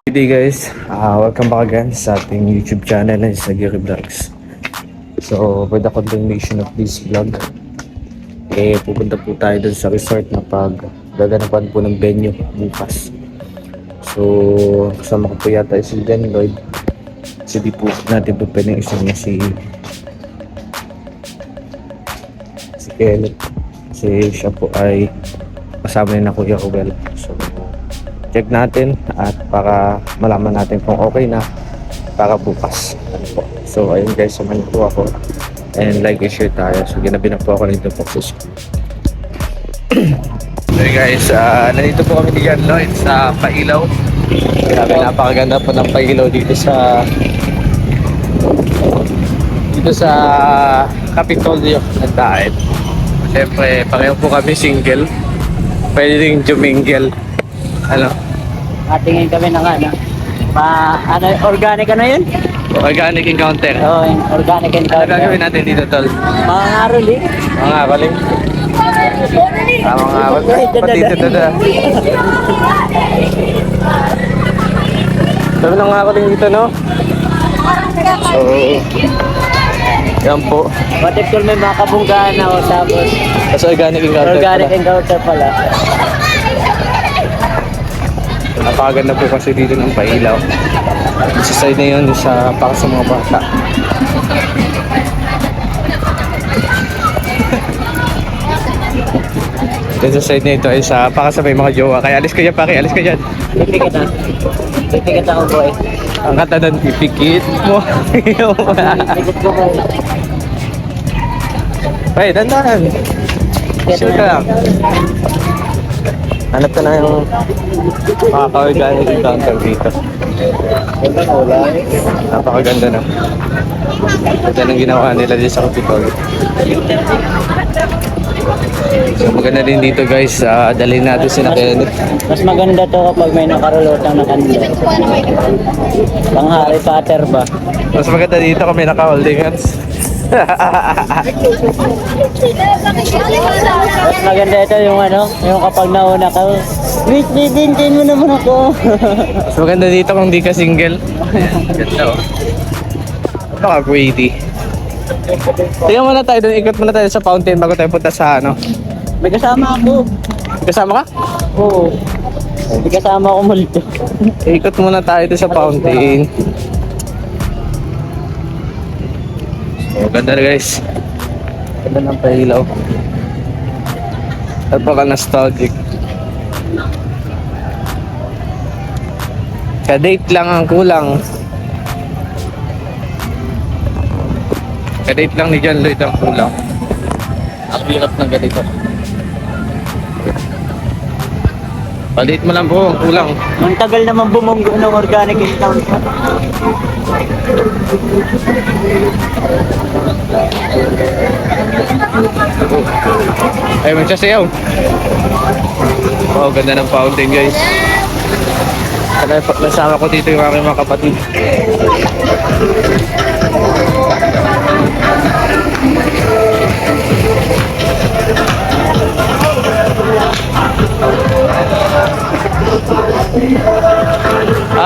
Good day guys, welcome back again sa ating YouTube channel na sa Gary Vlogs. So for the continuation of this vlog, pupunta po tayo dun sa resort na gaganapan po ng venue bukas. So kasama ko po yata si Dan Lloyd. Kasi di po natin po pwedeng isang na si Kenneth. Kasi siya po ay kasama rin na Kuya Ruel. So check natin at para malaman natin kung okay na para bukas. So ayun guys, samahan po ako and like and share tayo. So ginabi na po ako nito po sa school. Okay guys, nandito po kami ni Jan Lloyd sa Pailaw. Grabe, napakaganda po ng Pailaw dito sa Capitolio ng Daet. Siyempre pareho po kami single, pwede rin jumingle. Ano? Tingin kami ng organic yun? Organic encounter. Oo, organic Ano encounter. gagawin natin dito, tol? Mga ngaruli. Mga ngapaling? Mga ngapaling? Pati dito. Sabi ng ngapaling dito, no? So, yan po. What if kung may mga kabunggaan ako tapos Tapos organic encounter organic pala. encounter pala. Napakaganda po kasi dito ng Pailaw. Sa side na yun, para sa mga bata. Then sa side na ito ay para sa may mga jowa. Kaya alis ka dyan, pare, alis ka dyan. Pipikit na. Pipikit ako, boy. Ang kata doon, pipikit mo. Pipikit ko, boy. Hey, dandan. Sure ka lang. Hanap ka na yung makaka-organic encounter dito. Napakaganda na. Ganda ng ginawa nila dito sa Capitol. So maganda din dito guys, dalhin natin si Kenneth. Mas maganda to kapag may nakarulotang na kanila. Pang Harry Potter ba? Mas maganda dito kami naka-holding hands. Mas maganda ito yung yung kapag nauna ka, wait, bibintin mo naman ako. Mas maganda dito kung di ka single. Ganda oh. Napaka-pretty. Tingnan muna tayo doon, ikot muna tayo sa fountain bago tayo punta sa May kasama ako. Kasama ka? Oo. May kasama ako multo. Ikot muna tayo doon sa fountain. So, ganda na guys. Ganda ng Pailaw. Napaka-nostalgic. Ka-date lang ang kulang. Ka-date lang ni Jan Lloyd ang kulang. Ang hirap ng ganito. Pa-date mo lang po, ang kulang. Ang tagal naman bumunggo ng organic encounter. Ay, magsasayaw. Oh, ganda ng fountain guys. Kaya nasama ko dito yung aking mga kapatid.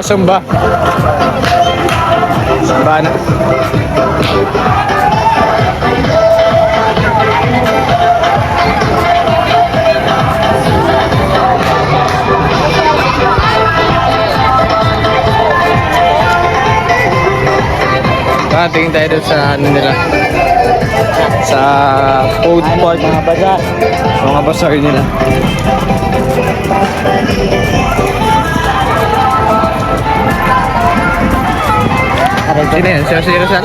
Sumba. Sumba na. Tingin tayo doon sa nila, sa food court, Mga baza. mga bazaar nila. Sino yan? Si Jose Rizal?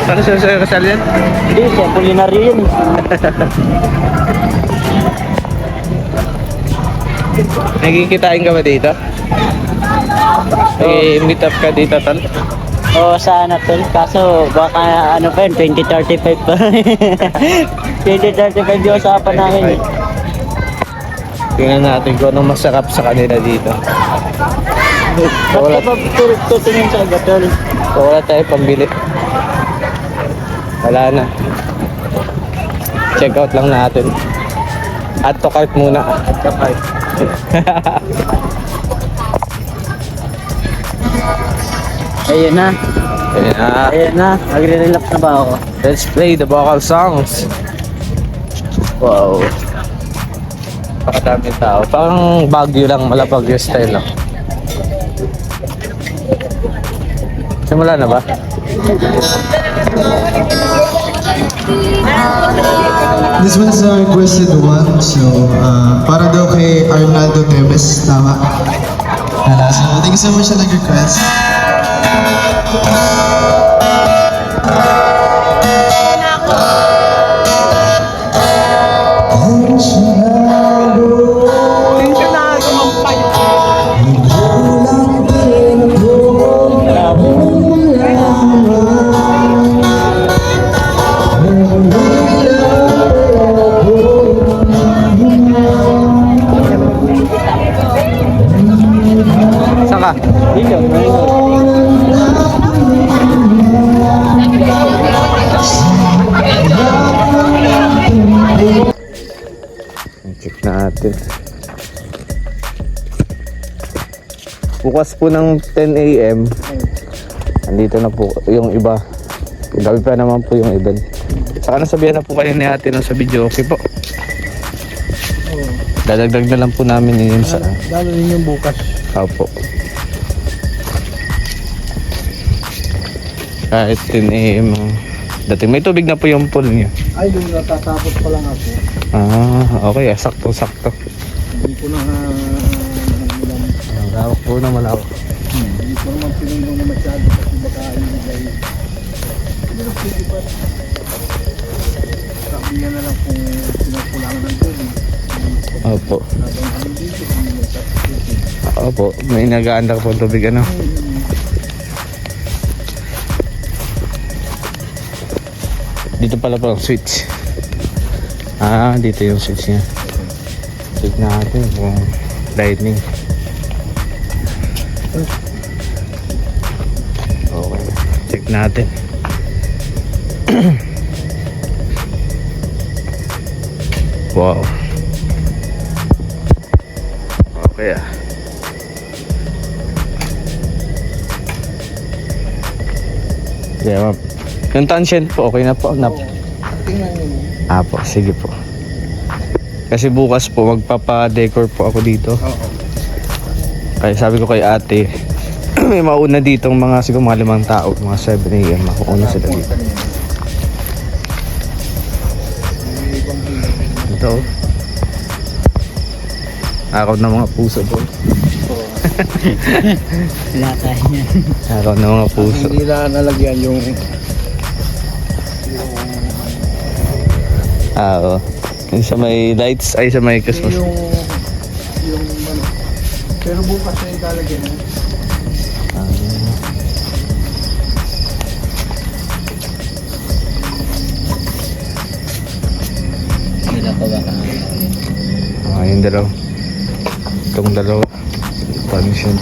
Saan si Jose Rizal yan? Hindi, siya kulinaryo yun. Nagkikitain ka ba dito? Nag-meet up ka dito, tal? Oo, sana tol. Kaso baka 2035 pa. 2035 yung usapan namin. Tingnan natin kung anong masarap sa kanila dito. Bakit pa tutingin sa gatol? So, wala tayo pambili. Wala na. Check out lang natin. Add to cart muna. Add to cart. Ayun na. Ayan na. Ayun na. Nagre-relax na ba ako? Let's play the vocal songs. Wow. Pakadaming tao. Parang Baguio lang, Malapagyo style lang. Simula na ba? This one's a requested one, so para daw kay Arnaldo Teves, tama? So thank you so much sa nag-request. Saan ka? Dito. Check natin. Bukas po ng 10 a.m. Andito na po yung iba. Gabi pa naman po yung event. Saka nasabihan na po kayo ni ate nung sa video. Okay po. Dadagdag na lang po namin yun sa... Lalo rin yung bukas. Opo. Kahit 10 a.m. Dating may tubig na po yung pool niyo. Ay, yung natatapos pa lang ako. Okay. Sakto-sakto. Hindi ko na Malawak po na malawak. hindi ko naman pinunong na masyado kasi baka ilagay. Pero pwede ba? Sabihan na lang kung pinakulangan ng tubig. Opo. Habang ano dito, hindi nagtatapos. Opo. May nag-aandar po ang tubig ano. Dito pala po ang switch. Dito yung switch niya. Check natin kung lightning. Okay. Check natin. Wow. Okay ah. Yeah, ma'am. Yung transient po, okay na po. Tingnan nyo. Po, sige po. Kasi bukas po, magpapa-decor po ako dito. Oo. Kaya sabi ko kay ate, may mauna ditong mga siguro mga 5 tao, mga 7 a.m. Makuuna sila dito. Ito. Araw na mga puso po. Wala tayo niyan. Araw na mga puso. Hindi na nalagyan yung Oo. Yung sa may lights, ay sa may Christmas. yung ano. Pero bukas na yung lalagyan. Sila ko baka. Yung dalaw. Itong dalawa. Function.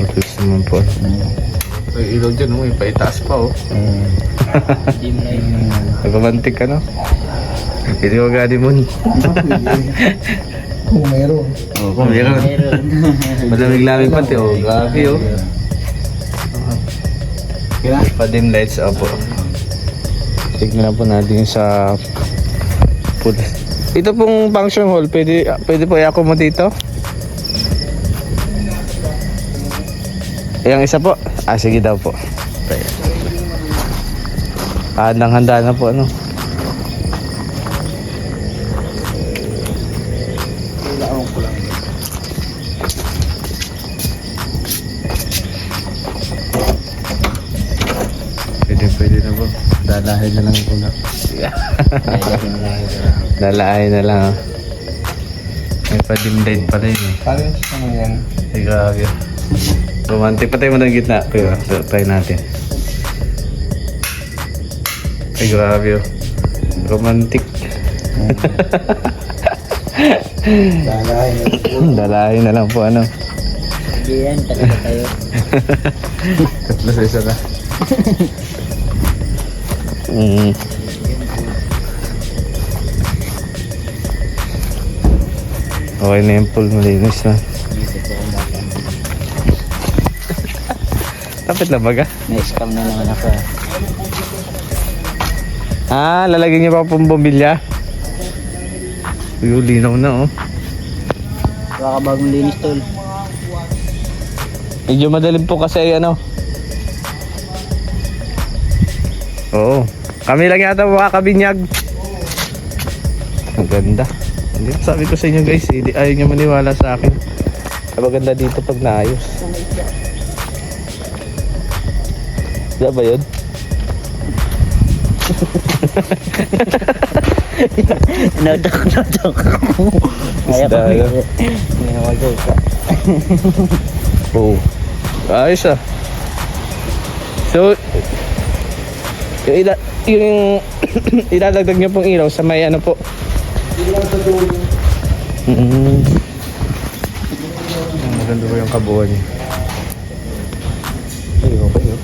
Matulis naman po. May ilaw dyan, may paitaas pa oh. Dim light. Nagpamantik ka no? Hindi ko gani mo. Kung meron. Kung meron. Meron. Malamig-lamig pati oh. Grabe oh. Pa-dim lights po. Tignan na po natin yung sa pool. Ito pong function hall, pwede po i-accommodate dito? Yung isa po? Sige daw po. Handang-handa na po ano. Kailangan ko lang. Pwede na po. Dalahin na lang po na. Dalahin na lang. May pa-dim light pa rin eh. Paano yung sa yan? Ay grabe. Romantic. Patay mo ng gitna. Pero try natin. Ay grabe oh. Romantic. Dalahin. Dalahin na lang po ano. Hindi yan, talaga tayo. Tatlo sa isa na. Okay na yung pool, malinis na. Tapit na baga? Na-scam na naman ako. Lalagyan niyo pa pong bumbilya? Uy, linaw na oh. Baka bagong linis tol. Medyo madalim po kasi ano. Oo. Kami lang yata makakabinyag. Ang ganda. Hindi, sabi ko sa inyo guys, ayaw nyo maniwala sa akin. Maganda dito pag naayos. Diba ba yun? Nadak. Ayaw ko. Hindi na mag-joke ka. Oo. Ayos ah. So, yung ilalagdag nyo pong ilaw sa may ano po. Maganda po yung kabuuan niya. Ay, okay oh.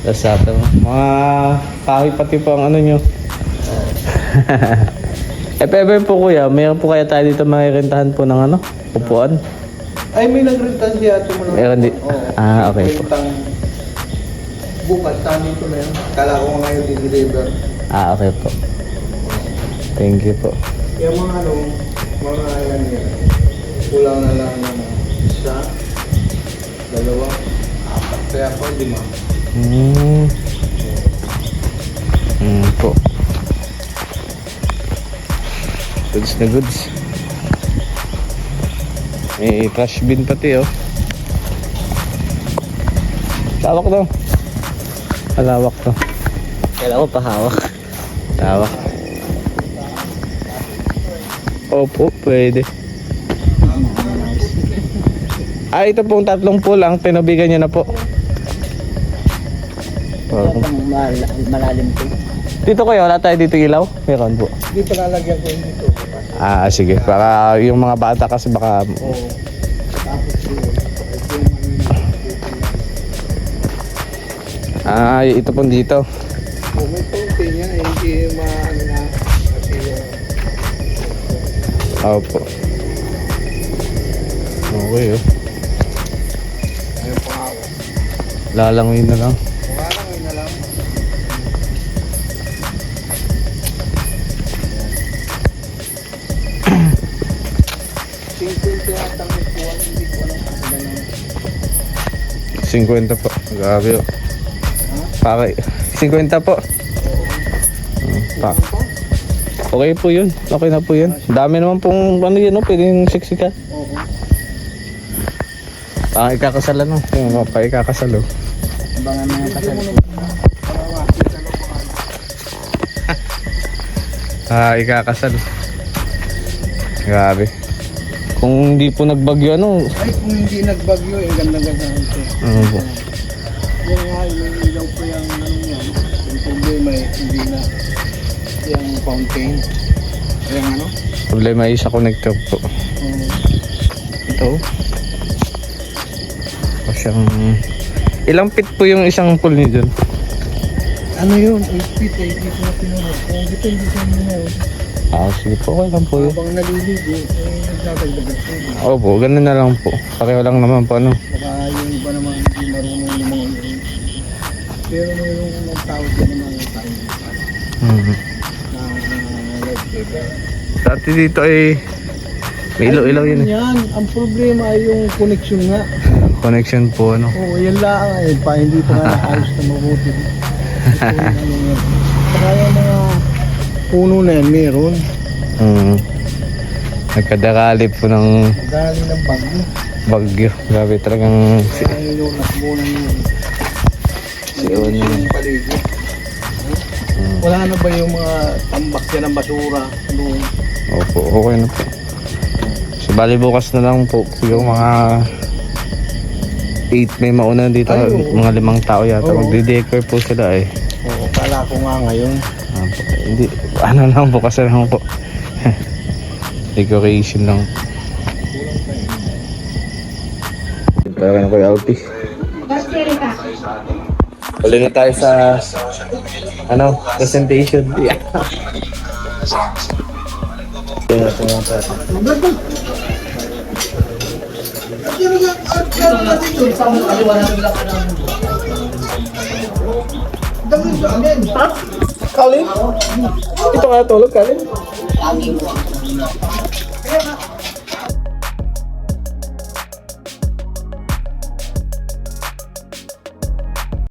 Lasata mo. Mga kahoy pati po ang ano nyo. Ever po kuya, mayroon po kaya tayo dito makirentahan po ng ano? Upuan? Ay, may nagrentan siya ito mo lang. Meron di? Okay po. Bukas, tamin ko na yun. Kala ko ngayon di-deliver. Okay po. Thank you po. Yung mga mga yan yan. Kulang na lang na isa, dalawa, apat. Kaya po, 5. Po. Goods na goods. May trash bin pati oh. Lawak daw. Malawak to. Kailangan ko pahawak. Lawak. Opo, pwede. Ito pong 3 pool ang tinubigan niya na po. Malalim po. Dito kayo, wala tayo dito ilaw? Meron po. Dito lalagyan ko yung dito. Sige. Para yung mga bata kasi baka... Oo. Tapos yun. Ito po dito. May fountain yan. Hindi maano na. Kasi Opo. Okay oh. ayun pa ako. Lalangoy na lang. Parang yun na lang. Yatang ikuan, hindi ko alam kung ilan ang 50 po. Grabe oh. Para 50 po. Pa. Okay po yun. Okay na po yun. Dami naman pong ano yun, no? Pwedeng siksikan. Oo. Ikakasal ano? Yung mga ikakasal oh. Abangan mga kasal. Ikakasal. Grabe. Kung hindi po nagbagyo ano. Ay, kung hindi nagbagyo, ganda-ganda ito. Ano po? Yung nga, may ilaw po yung ano yan. Yung problema hindi na yung fountain. Yung ano? Problema ay sa connector po. Ito. O siyang... Ilang feet po yung isang pool niyo dyan? Ano yun? 8 feet na pinunod. Kung dito, hindi siya minunod. Sige po. Okay lang po yun. Habang naliligo, nagdadagdagan po. Opo, ganun na lang po. Pareho lang naman po ano. Baka yung iba naman hindi marunong yung mga yun. Pero mayroong mga tao dyan naman yung tayo na nag-paper. Dati dito ay may ilaw-ilaw yun eh. Yan, ang problema ay yung connection nga. Connection po ano. Oo, yan lang eh. Hindi pa nga nakaayos na mabuti. Saka yung mga puno na yan, meron. Nagkadakali po ng Galing ng bagyo. bagyo. Grabe talagang Kaya yung nakbunan yun. siyon yun. Yung paligid. Wala na ba yung mga tambak yan ng basura doon? Opo, okay na po. So bali bukas na lang po yung mga 8 may mauna dito. Ay, oo. Mga 5 tao yata. Oo. Magde-decor po sila eh. Oo, kala ko nga ngayon. Hindi, ano lang po kasi lang po. Decoration lang. Kaya na Kuya Alpi. Huli na tayo sa presentation. Yeah. Kalin? Ito nga tulog, Kalin?